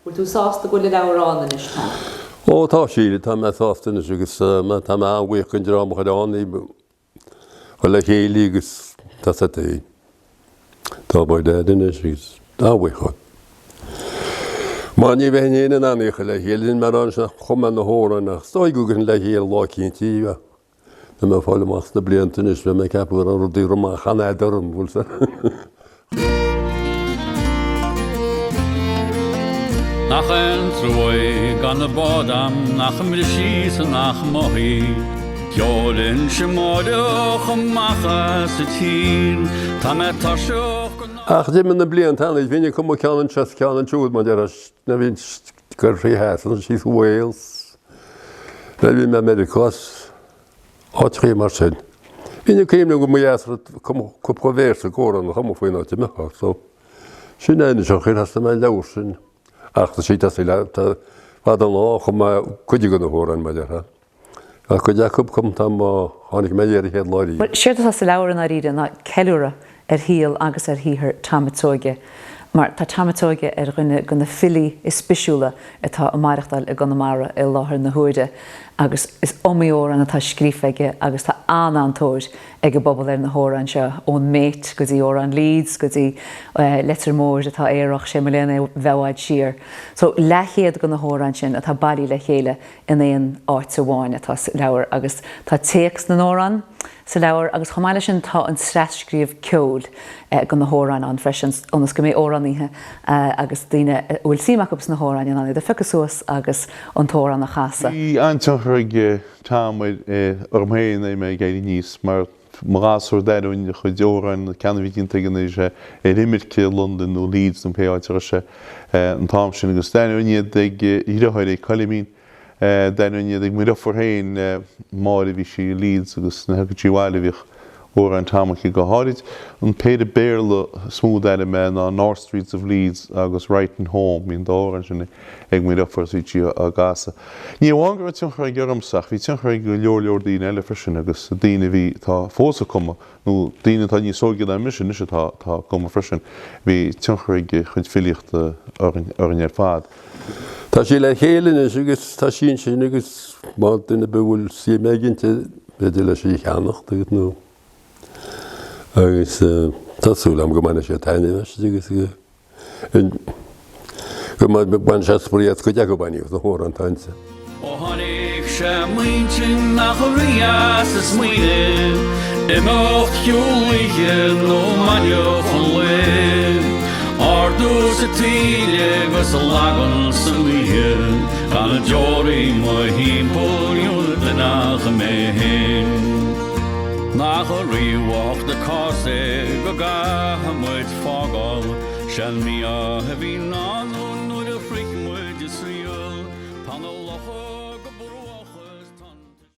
Bhfuil tú sásta go le leabhrán in istá? Ó tá síle tá me sásta agus tá me anhuioch an drám chudáí chu le chéalaí agus tá sa é. Tá bid duine agus áhuiocha. Má ní bheith héana anícha le chéalinn mar an chuman na hóran nach stoigúgan le chéal lácíntí na me fáil más na bliantain is bheith me capú an rudí romá chanéidirm bhúil sa. Nach an trúi gan na bádam nach am síos a nach moí. Ceolinn sem máideach amachcha sa tín, tá me táiseach go Ach dim na blian tanna bhíine cum ceann se ceann túúd mar deras na bhín gur frí hesan síos Wales. Le bhí me Americas átrí mar sin. Bhíine céimna go muhéasra cupcha sa córan na chuma faoin áte mecha, so sin éine seo chuir has me leabhar sin. Ach tá sí tá le fad an lá chum chuide go na hóran mar deara. A chu deacúb cum tá tháinig mé ar héad láirí. Siirta tá sa leabhar na ríide na ceúra híal agus híthir tSeoige. Mar tá tSeoige gona fili is speisiúla atá amaireachtáil i gona mara i láthair na huaide agus is omíor an atá scrífeige agus tá antóid ag go bobbal ar na hóran seo ón méid go dtí órán Leeds go dtí letar mór atá éireach sé léana bheáid siar. So lechéad go na hóran sin atá bailí le chéile in éon áit sa bháin atá leabhar agus tá téex na nórán sa leabhar agus chomáile sin tá an sreiscríomh ceol go na hóran an freisin onas go mé óraníthe agus duine bhfuil síachchas na hóran an de ficasúas agus an tóran na chaasa. Í antuige táid ormhéin é mé géirí níos mar marásúir deún chu deóran ceanhín tugan sé rimirce London nó Leeds an péáitir se an tám sin agus déúiad ag iireáid é cholimín déúiad ag muidir forhéin máir bhí si Leeds agus na tíháile bhíh óra an táach go háid an péidir béle smúd eile me ná North Streets of Leeds agus Wrighton Home hín dáran sin ag muidir forsítí a gasa. Ní bháingur a tuchar ag ghearmsach, hí tuchar ag go leor daoine eile frisin agus daoine bhí tá fósa cuma nó daoine tá ní sógad an mission is tá cuma frisin bhí tuchar ag chuid filiocht ar fad. Tá sí le chéalinn agus tá sin sin agus má duine bhfuil sí méiginnte beidir le sí cheannacht agus nó. Agus tásúlam go mana sé taine agus go má ban seaspóíad go deag baníomh na hór an tainse. Ó tháinig sé muintin nach rias is smuoine, I mocht hiúlaige nó maneoch an le. Ardú sa tíle agus a lagan sa líhe, gan a deorí má hímpóliúil de nach mé hen. Nach a riomhach de cása go gahamid fágáil, sean mí a bhí ná